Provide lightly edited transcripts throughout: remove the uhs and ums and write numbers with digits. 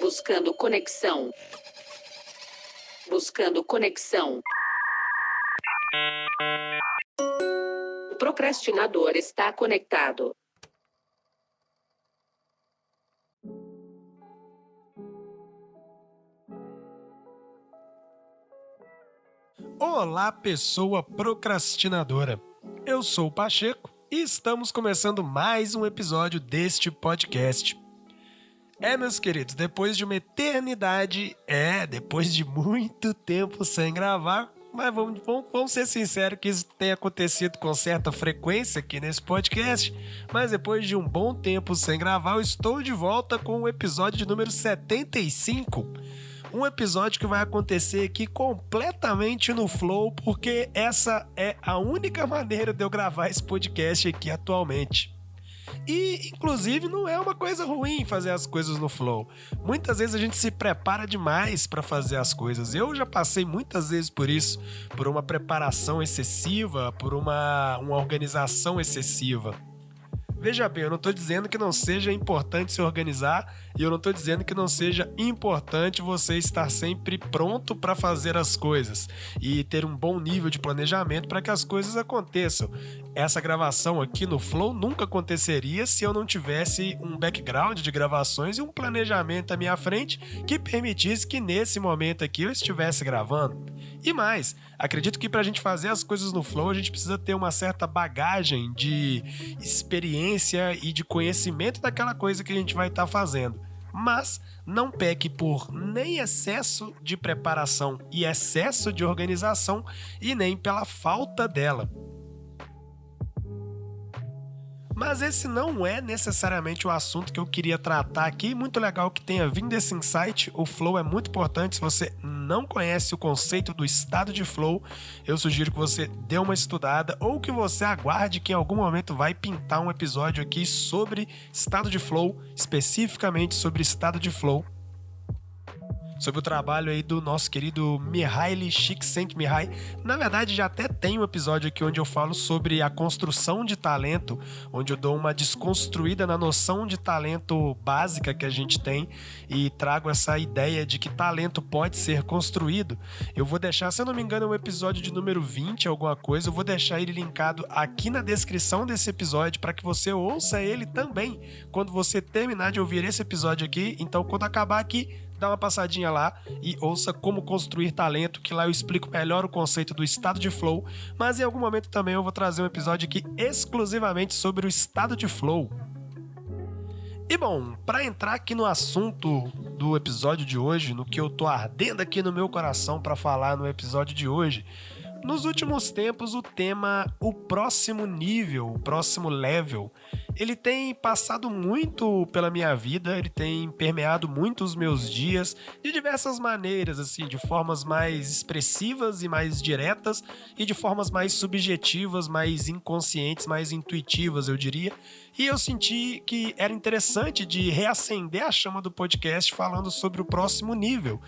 Buscando conexão. Buscando conexão. O procrastinador está conectado. Olá, pessoa procrastinadora. Eu sou o Pacheco e estamos começando mais um episódio deste podcast. Meus queridos, depois de uma eternidade, depois de muito tempo sem gravar, mas vamos ser sinceros que isso tem acontecido com certa frequência aqui nesse podcast, mas depois de um bom tempo sem gravar, eu estou de volta com o episódio de número 75. Um episódio que vai acontecer aqui completamente no flow, porque essa é a única maneira de eu gravar esse podcast aqui atualmente. E, inclusive, não é uma coisa ruim fazer as coisas no flow. Muitas vezes a gente se prepara demais para fazer as coisas. Eu já passei muitas vezes por isso, por uma preparação excessiva, por uma organização excessiva. Veja bem, eu não estou dizendo que não seja importante se organizar e eu não estou dizendo que não seja importante você estar sempre pronto para fazer as coisas e ter um bom nível de planejamento para que as coisas aconteçam. Essa gravação aqui no Flow nunca aconteceria se eu não tivesse um background de gravações e um planejamento à minha frente que permitisse que nesse momento aqui eu estivesse gravando. E mais, acredito que para a gente fazer as coisas no Flow a gente precisa ter uma certa bagagem de experiência e de conhecimento daquela coisa que a gente vai estar fazendo. Mas não peque por nem excesso de preparação e excesso de organização e nem pela falta dela. Mas esse não é necessariamente o assunto que eu queria tratar aqui. Muito legal que tenha vindo esse insight. O flow é muito importante. Se você não conhece o conceito do estado de flow, eu sugiro que você dê uma estudada ou que você aguarde que em algum momento vai pintar um episódio aqui sobre estado de flow, especificamente sobre estado de flow. Sobre o trabalho aí do nosso querido Mihaly Csikszentmihalyi. Na verdade, já até tem um episódio aqui onde eu falo sobre a construção de talento, onde eu dou uma desconstruída na noção de talento básica que a gente tem e trago essa ideia de que talento pode ser construído. Eu vou deixar, se eu não me engano, o episódio de número 20, alguma coisa, eu vou deixar ele linkado aqui na descrição desse episódio para que você ouça ele também quando você terminar de ouvir esse episódio aqui. Então, quando acabar aqui, dá uma passadinha lá e ouça como construir talento, que lá eu explico melhor o conceito do estado de flow, mas em algum momento também eu vou trazer um episódio aqui exclusivamente sobre o estado de flow. E bom, para entrar aqui no assunto do episódio de hoje, no que eu tô ardendo aqui no meu coração para falar no episódio de hoje, nos últimos tempos o tema o próximo nível, o próximo level, ele tem passado muito pela minha vida, ele tem permeado muito os meus dias de diversas maneiras, assim, de formas mais expressivas e mais diretas e de formas mais subjetivas, mais inconscientes, mais intuitivas, eu diria. E eu senti que era interessante de reacender a chama do podcast falando sobre o próximo nível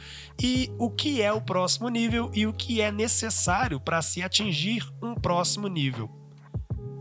e o que é o próximo nível e o que é necessário para se atingir um próximo nível.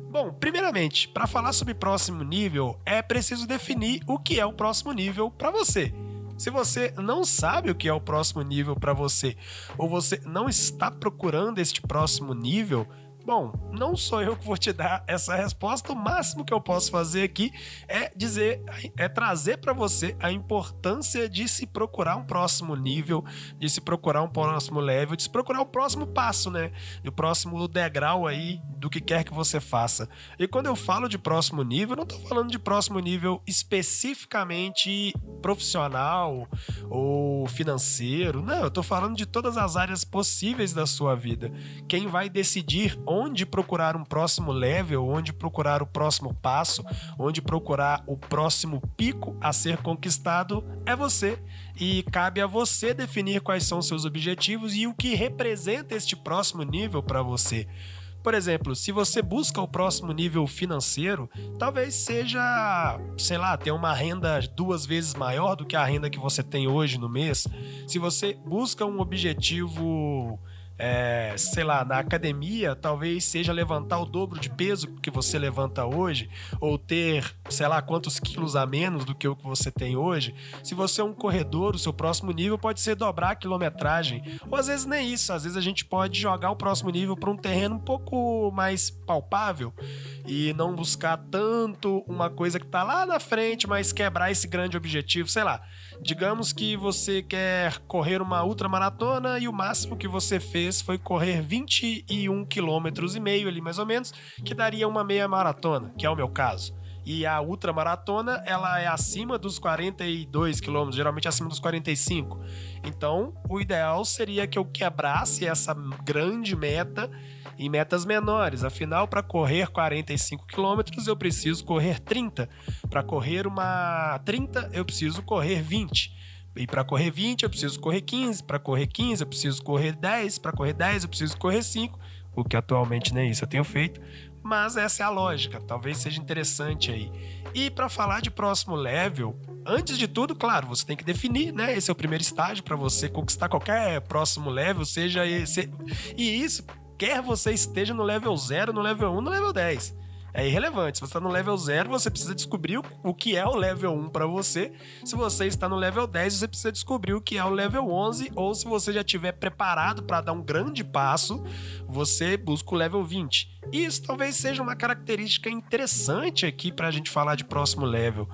Bom, primeiramente, para falar sobre próximo nível, é preciso definir o que é o próximo nível para você. Se você não sabe o que é o próximo nível para você, ou você não está procurando este próximo nível, bom, não sou eu que vou te dar essa resposta. O máximo que eu posso fazer aqui é trazer para você a importância de se procurar um próximo nível, de se procurar um próximo level, de se procurar o próximo passo, né? O próximo degrau aí do que quer que você faça. E quando eu falo de próximo nível, eu não estou falando de próximo nível especificamente profissional ou financeiro, não, eu estou falando de todas as áreas possíveis da sua vida. Quem vai decidir onde procurar um próximo level, onde procurar o próximo passo, onde procurar o próximo pico a ser conquistado é você. E cabe a você definir quais são seus objetivos e o que representa este próximo nível para você. Por exemplo, se você busca o próximo nível financeiro, talvez seja, sei lá, ter uma renda 2 vezes maior do que a renda que você tem hoje no mês. Se você busca um objetivo sei lá, na academia, talvez seja levantar o dobro de peso que você levanta hoje, ou ter, sei lá, quantos quilos a menos do que o que você tem hoje. Se você é um corredor, o seu próximo nível pode ser dobrar a quilometragem, ou às vezes nem isso, às vezes a gente pode jogar o próximo nível para um terreno um pouco mais palpável e não buscar tanto uma coisa que tá lá na frente, mas quebrar esse grande objetivo, sei lá. Digamos que você quer correr uma ultramaratona e o máximo que você fez foi correr 21,5 km ali mais ou menos, que daria uma meia maratona, que é o meu caso. E a ultramaratona, ela é acima dos 42 quilômetros, geralmente acima dos 45. Então, o ideal seria que eu quebrasse essa grande meta em metas menores. Afinal, para correr 45 quilômetros, eu preciso correr 30. Para correr uma 30, eu preciso correr 20. E para correr 20, eu preciso correr 15. Para correr 15, eu preciso correr 10. Para correr 10, eu preciso correr 5. O que atualmente nem isso eu tenho feito. Mas essa é a lógica. Talvez seja interessante aí. E para falar de próximo level, antes de tudo, claro, você tem que definir, né? Esse é o primeiro estágio para você conquistar qualquer próximo level, seja esse. E isso, quer você esteja no level 0, no level 1, no level 10. É irrelevante. Se você está no level 0, você precisa descobrir o que é o level 1 para você. Se você está no level 10, você precisa descobrir o que é o level 11. Ou se você já estiver preparado para dar um grande passo, você busca o level 20. Isso talvez seja uma característica interessante aqui para a gente falar de próximo level.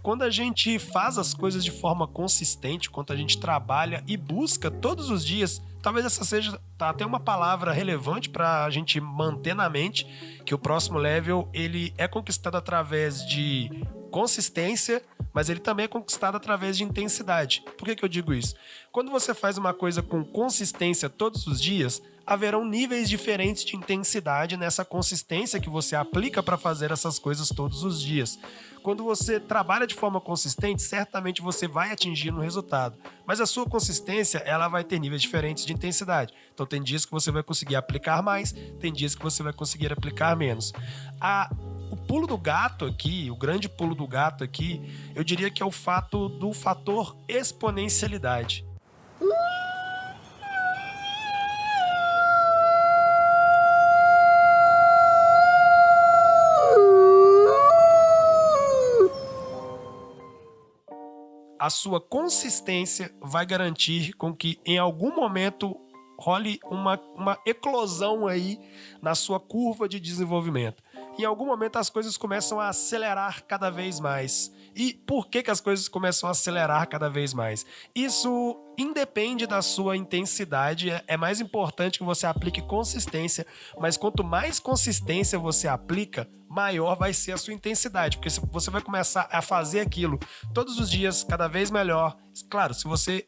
Quando a gente faz as coisas de forma consistente, quando a gente trabalha e busca todos os dias, talvez essa seja até uma palavra relevante para a gente manter na mente, que o próximo level ele é conquistado através de consistência, mas ele também é conquistado através de intensidade. Por que eu digo isso? Quando você faz uma coisa com consistência todos os dias, haverão níveis diferentes de intensidade nessa consistência que você aplica para fazer essas coisas todos os dias. Quando você trabalha de forma consistente, certamente você vai atingir um resultado. Mas a sua consistência, ela vai ter níveis diferentes de intensidade. Então tem dias que você vai conseguir aplicar mais, tem dias que você vai conseguir aplicar menos. O pulo do gato aqui, o grande pulo do gato aqui, eu diria que é o fato do fator exponencialidade. A sua consistência vai garantir com que em algum momento role uma eclosão aí na sua curva de desenvolvimento. Em algum momento as coisas começam a acelerar cada vez mais. E por que as coisas começam a acelerar cada vez mais? Isso independe da sua intensidade. É mais importante que você aplique consistência, mas quanto mais consistência você aplica, maior vai ser a sua intensidade, porque você vai começar a fazer aquilo todos os dias, cada vez melhor. Claro, se você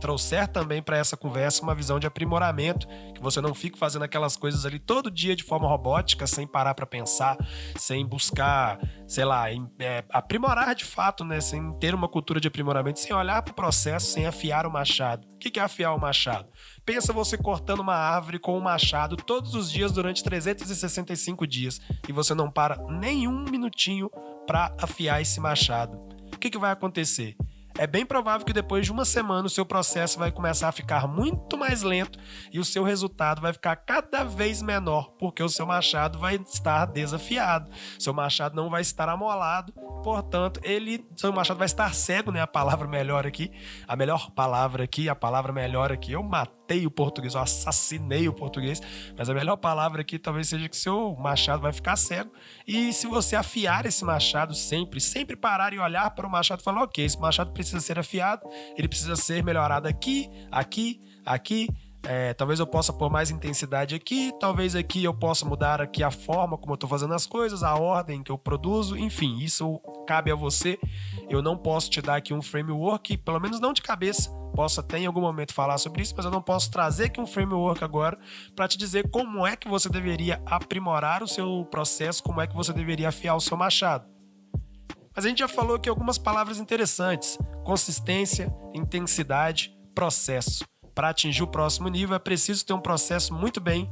trouxer também para essa conversa uma visão de aprimoramento, que você não fique fazendo aquelas coisas ali todo dia de forma robótica, sem parar para pensar, sem buscar, sei lá, aprimorar de fato, né? Sem ter uma cultura de aprimoramento, sem olhar para o processo, sem afiar o machado. O que é afiar o machado? Pensa você cortando uma árvore com um machado todos os dias durante 365 dias e você não para nenhum minutinho para afiar esse machado. O que vai acontecer? É bem provável que depois de uma semana o seu processo vai começar a ficar muito mais lento e o seu resultado vai ficar cada vez menor, porque o seu machado vai estar desafiado, seu machado não vai estar amolado, portanto, seu machado vai estar cego, né? A palavra melhor aqui, a palavra melhor aqui, eu matei o português, eu assassinei o português, mas a melhor palavra aqui talvez seja que seu machado vai ficar cego, e se você afiar esse machado sempre parar e olhar para o machado e falar, ok, esse machado precisa ser afiado, ele precisa ser melhorado aqui, talvez eu possa pôr mais intensidade aqui, talvez aqui eu possa mudar aqui a forma como eu estou fazendo as coisas, a ordem que eu produzo, enfim, isso cabe a você. Eu não posso te dar aqui um framework, pelo menos não de cabeça, posso até em algum momento falar sobre isso, mas eu não posso trazer aqui um framework agora para te dizer como é que você deveria aprimorar o seu processo, como é que você deveria afiar o seu machado. Mas a gente já falou aqui algumas palavras interessantes: consistência, intensidade, processo. Para atingir o próximo nível é preciso ter um processo muito bem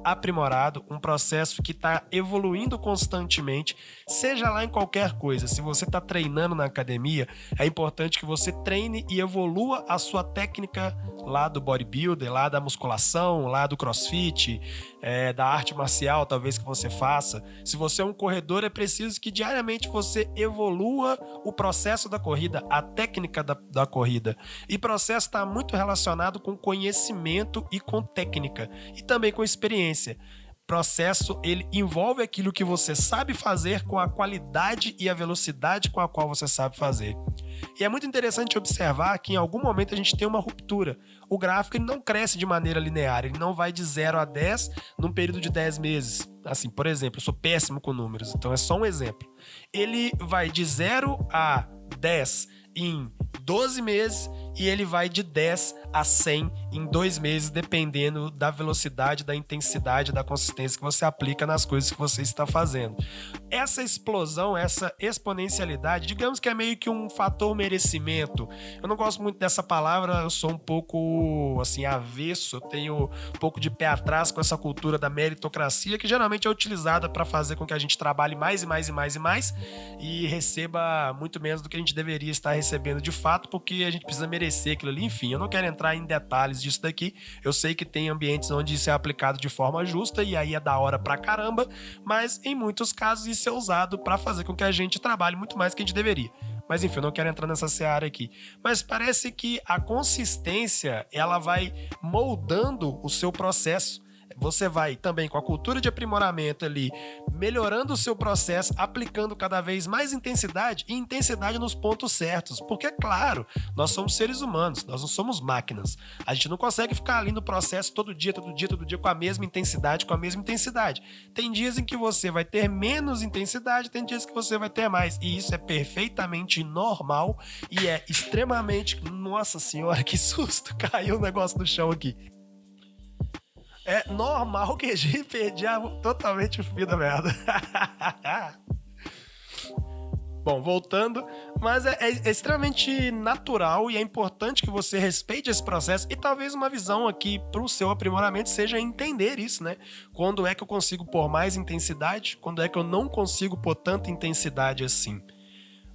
aprimorado, um processo que está evoluindo constantemente, seja lá em qualquer coisa. Se você está treinando na academia, é importante que você treine e evolua a sua técnica lá do bodybuilder, lá da musculação, lá do crossfit, da arte marcial, talvez que você faça. Se você é um corredor, é preciso que diariamente você evolua o processo da corrida, a técnica da corrida. E processo está muito relacionado com conhecimento e com técnica, e também com experiência. Processo, ele envolve aquilo que você sabe fazer com a qualidade e a velocidade com a qual você sabe fazer. E é muito interessante observar que em algum momento a gente tem uma ruptura. O gráfico ele não cresce de maneira linear, ele não vai de 0 a 10 num período de 10 meses. Assim, por exemplo, eu sou péssimo com números, então é só um exemplo. Ele vai de 0 a 10 em 12 meses e ele vai de 10 a 100 em 2 meses, dependendo da velocidade, da intensidade, da consistência que você aplica nas coisas que você está fazendo. Essa explosão, essa exponencialidade, digamos que é meio que um fator merecimento. Eu não gosto muito dessa palavra, eu sou um pouco assim avesso, eu tenho um pouco de pé atrás com essa cultura da meritocracia, que geralmente é utilizada para fazer com que a gente trabalhe mais e mais e mais e mais e receba muito menos do que a gente deveria estar recebendo de fato, porque a gente precisa merecer aquilo ali. Enfim, eu não quero entrar em detalhes disso daqui. Eu sei que tem ambientes onde isso é aplicado de forma justa e aí é da hora pra caramba, mas em muitos casos isso é usado para fazer com que a gente trabalhe muito mais do que a gente deveria. Mas enfim, eu não quero entrar nessa seara aqui. Mas parece que a consistência, ela vai moldando o seu processo. Você vai também com a cultura de aprimoramento ali, melhorando o seu processo, aplicando cada vez mais intensidade e intensidade nos pontos certos. Porque, claro, nós somos seres humanos, nós não somos máquinas. A gente não consegue ficar ali no processo todo dia com a mesma intensidade, Tem dias em que você vai ter menos intensidade, tem dias que você vai ter mais. E isso é perfeitamente normal e é extremamente... Nossa senhora, que susto! Caiu um negócio no chão aqui. É normal que a gente perdi totalmente o fio da merda. Bom, voltando, mas é extremamente natural e é importante que você respeite esse processo e talvez uma visão aqui para o seu aprimoramento seja entender isso, né? Quando é que eu consigo pôr mais intensidade? Quando é que eu não consigo pôr tanta intensidade assim?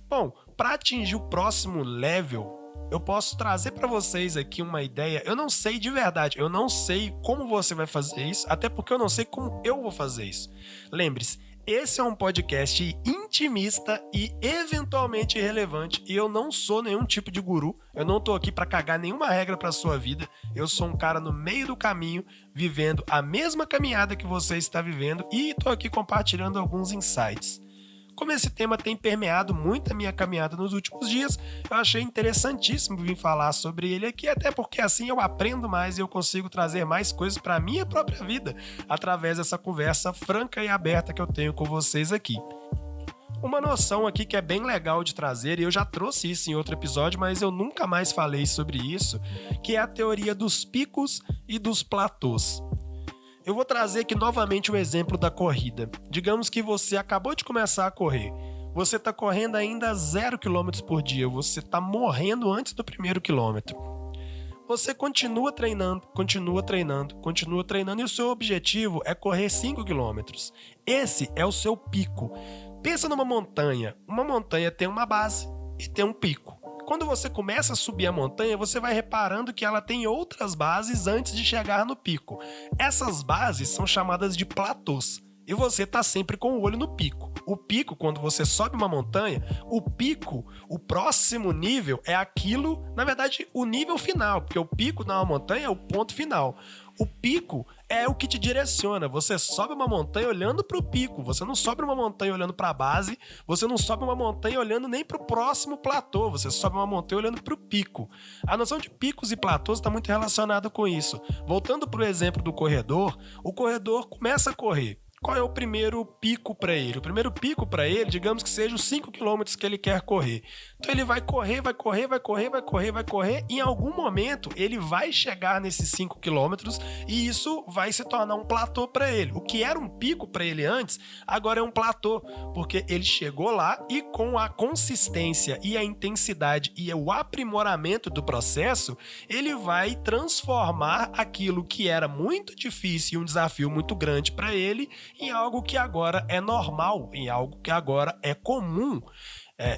Bom, para atingir o próximo level, eu posso trazer para vocês aqui uma ideia. Eu não sei de verdade, eu não sei como você vai fazer isso, até porque eu não sei como eu vou fazer isso. Lembre-se, esse é um podcast intimista e eventualmente irrelevante, e eu não sou nenhum tipo de guru, eu não tô aqui para cagar nenhuma regra para sua vida, eu sou um cara no meio do caminho, vivendo a mesma caminhada que você está vivendo, e tô aqui compartilhando alguns insights. Como esse tema tem permeado muito a minha caminhada nos últimos dias, eu achei interessantíssimo vir falar sobre ele aqui, até porque assim eu aprendo mais e eu consigo trazer mais coisas para a minha própria vida através dessa conversa franca e aberta que eu tenho com vocês aqui. Uma noção aqui que é bem legal de trazer, e eu já trouxe isso em outro episódio, mas eu nunca mais falei sobre isso, que é a teoria dos picos e dos platôs. Eu vou trazer aqui novamente o exemplo da corrida. Digamos que você acabou de começar a correr. Você está correndo ainda 0 km por dia. Você está morrendo antes do primeiro quilômetro. Você continua treinando e o seu objetivo é correr 5 km. Esse é o seu pico. Pensa numa montanha. Uma montanha tem uma base e tem um pico. Quando você começa a subir a montanha, você vai reparando que ela tem outras bases antes de chegar no pico. Essas bases são chamadas de platôs. E você está sempre com o olho no pico. O pico, quando você sobe uma montanha, o pico, o próximo nível é aquilo, na verdade, o nível final, porque o pico na montanha é o ponto final. O pico é o que te direciona. Você sobe uma montanha olhando para o pico. Você não sobe uma montanha olhando para a base. Você não sobe uma montanha olhando nem para o próximo platô. Você sobe uma montanha olhando para o pico. A noção de picos e platôs está muito relacionada com isso. Voltando para o exemplo do corredor, o corredor começa a correr. qual é o primeiro pico para ele? O primeiro pico para ele, digamos que seja os 5 quilômetros que ele quer correr. Então ele vai correr, e em algum momento ele vai chegar nesses 5 quilômetros e isso vai se tornar um platô para ele. O que era um pico para ele antes, agora é um platô, porque ele chegou lá e com a consistência e a intensidade e o aprimoramento do processo, ele vai transformar aquilo que era muito difícil e um desafio muito grande para ele em algo que agora é normal, em algo que agora é comum.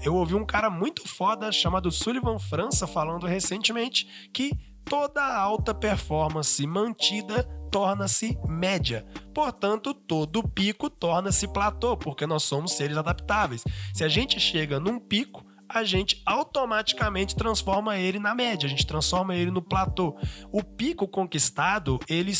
Eu ouvi um cara muito foda chamado Sullivan França falando recentemente que toda alta performance mantida torna-se média. Portanto, todo pico torna-se platô, porque nós somos seres adaptáveis. Se a gente chega num pico, a gente automaticamente transforma ele na média, a gente transforma ele no platô. O pico conquistado, ele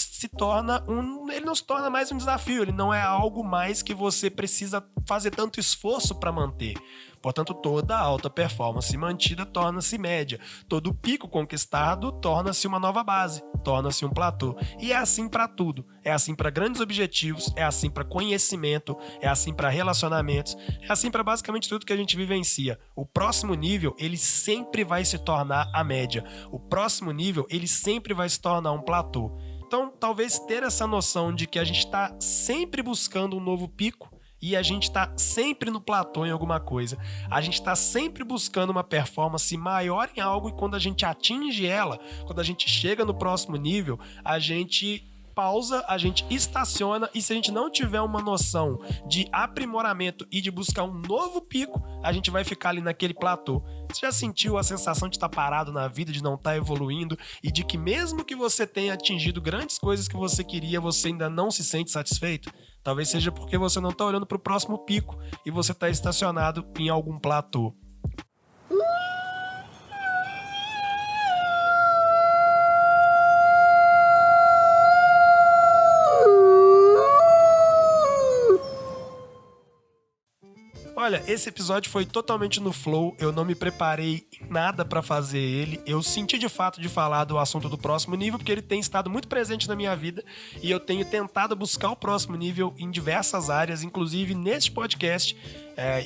não se torna mais um desafio, ele não é algo mais que você precisa fazer tanto esforço para manter. Portanto, toda alta performance mantida torna-se média. Todo pico conquistado torna-se uma nova base, torna-se um platô. E é assim para tudo. É assim para grandes objetivos, é assim para conhecimento, é assim para relacionamentos, é assim para basicamente tudo que a gente vivencia. O próximo nível, ele sempre vai se tornar a média. O próximo nível, ele sempre vai se tornar um platô. Então, talvez ter essa noção de que a gente está sempre buscando um novo pico, e a gente está sempre no platô em alguma coisa. A gente está sempre buscando uma performance maior em algo e quando a gente atinge ela, quando a gente chega no próximo nível, a gente pausa, a gente estaciona e se a gente não tiver uma noção de aprimoramento e de buscar um novo pico, a gente vai ficar ali naquele platô. Você já sentiu a sensação de estar parado na vida, de não estar evoluindo e de que mesmo que você tenha atingido grandes coisas que você queria, você ainda não se sente satisfeito? Talvez seja porque você não está olhando para o próximo pico e você está estacionado em algum platô. Olha, esse episódio foi totalmente no flow, eu não me preparei em nada pra fazer ele, eu senti de fato de falar do assunto do próximo nível, porque ele tem estado muito presente na minha vida e eu tenho tentado buscar o próximo nível em diversas áreas, inclusive neste podcast,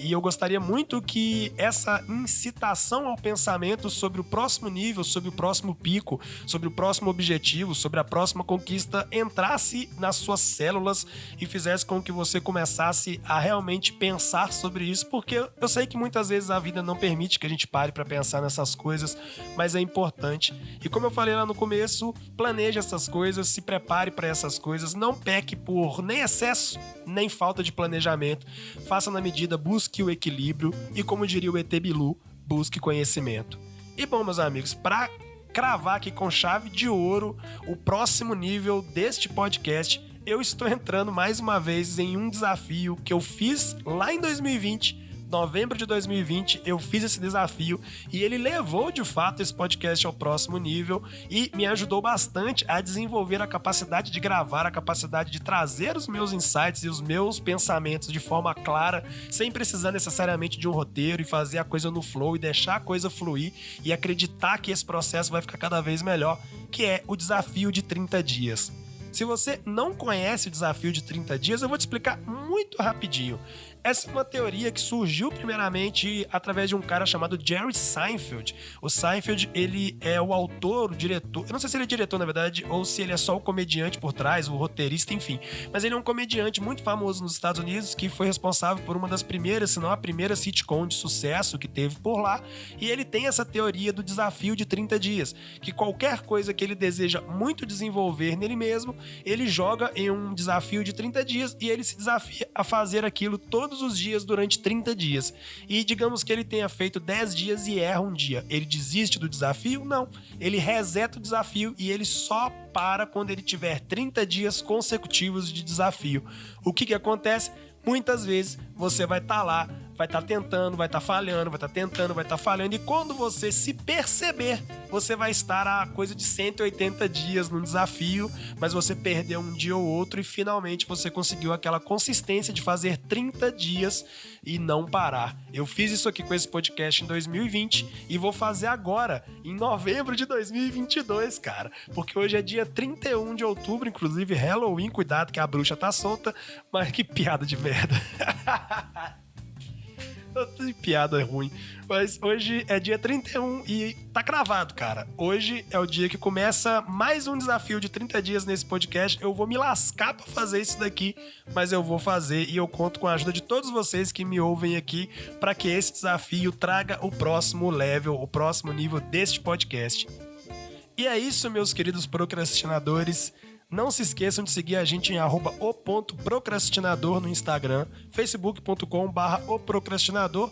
e eu gostaria muito que essa incitação ao pensamento sobre o próximo nível, sobre o próximo pico, sobre o próximo objetivo, sobre a próxima conquista entrasse nas suas células e fizesse com que você começasse a realmente pensar sobre isso, porque eu sei que muitas vezes a vida não permite que a gente pare para pensar nessas coisas, mas é importante. E como eu falei lá no começo, planeje essas coisas, se prepare para essas coisas, não peque por nem excesso, nem falta de planejamento, faça na medida, busque o equilíbrio e, como diria o ET Bilu, busque conhecimento. E bom, meus amigos, para cravar aqui com chave de ouro o próximo nível deste podcast, eu estou entrando mais uma vez em um desafio que eu fiz lá em 2020, novembro de 2020, eu fiz esse desafio e ele levou de fato esse podcast ao próximo nível e me ajudou bastante a desenvolver a capacidade de gravar, a capacidade de trazer os meus insights e os meus pensamentos de forma clara, sem precisar necessariamente de um roteiro e fazer a coisa no flow e deixar a coisa fluir e acreditar que esse processo vai ficar cada vez melhor, que é o desafio de 30 dias. Se você não conhece o desafio de 30 dias, eu vou te explicar muito rapidinho. Essa é uma teoria que surgiu primeiramente através de um cara chamado Jerry Seinfeld. O Seinfeld, ele é o autor, o diretor, eu não sei se ele é diretor na verdade, ou se ele é só o comediante por trás, o roteirista, enfim. Mas ele é um comediante muito famoso nos Estados Unidos que foi responsável por uma das primeiras, se não a primeira sitcom de sucesso que teve por lá. E ele tem essa teoria do desafio de 30 dias, que qualquer coisa que ele deseja muito desenvolver nele mesmo, ele joga em um desafio de 30 dias e ele se desafia a fazer aquilo todos os dias durante 30 dias. E digamos que ele tenha feito 10 dias e erra um dia. Ele desiste do desafio? Não. Ele reseta o desafio e ele só para quando ele tiver 30 dias consecutivos de desafio. O que acontece? Muitas vezes você vai estar lá, vai estar tentando, vai estar falhando, vai estar tentando, vai estar falhando, e quando você se perceber, você vai estar a coisa de 180 dias num desafio, mas você perdeu um dia ou outro e finalmente você conseguiu aquela consistência de fazer 30 dias e não parar. Eu fiz isso aqui com esse podcast em 2020 e vou fazer agora, em novembro de 2022, cara. Porque hoje é dia 31 de outubro, inclusive Halloween, cuidado que a bruxa tá solta, mas que piada de merda. Piada ruim. Mas hoje é dia 31 e tá cravado, cara. Hoje é o dia que começa mais um desafio de 30 dias nesse podcast. Eu vou me lascar pra fazer isso daqui, mas eu vou fazer e eu conto com a ajuda de todos vocês que me ouvem aqui para que esse desafio traga o próximo level, o próximo nível deste podcast. E é isso, meus queridos procrastinadores. Não se esqueçam de seguir a gente em @o.procrastinador no Instagram, facebook.com/oprocrastinador,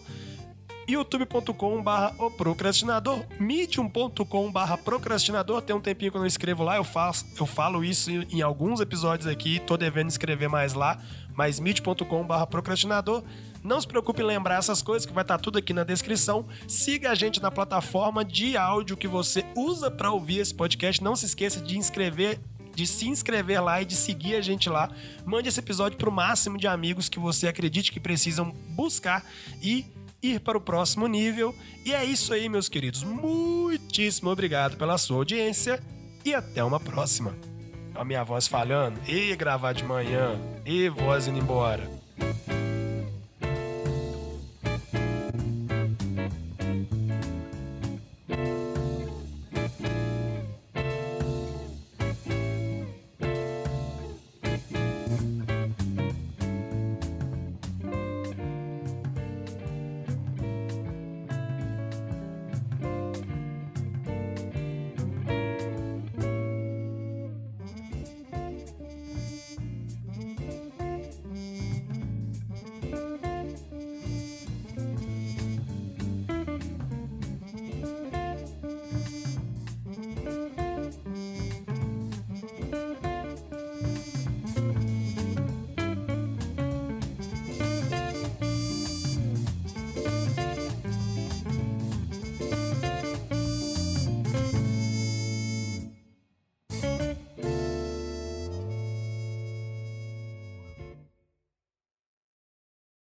youtube.com/oprocrastinador, medium.com/procrastinador. Tem um tempinho que eu não escrevo lá, eu falo isso em alguns episódios aqui, tô devendo escrever mais lá, mas medium.com/procrastinador. Não se preocupe em lembrar essas coisas, que vai estar tudo aqui na descrição. Siga a gente na plataforma de áudio que você usa para ouvir esse podcast. Não se esqueça de se inscrever lá e de seguir a gente lá. Mande esse episódio para o máximo de amigos que você acredite que precisam buscar e ir para o próximo nível. E é isso aí, meus queridos. Muitíssimo obrigado pela sua audiência e até uma próxima. A minha voz falhando, e gravar de manhã, e voz indo embora.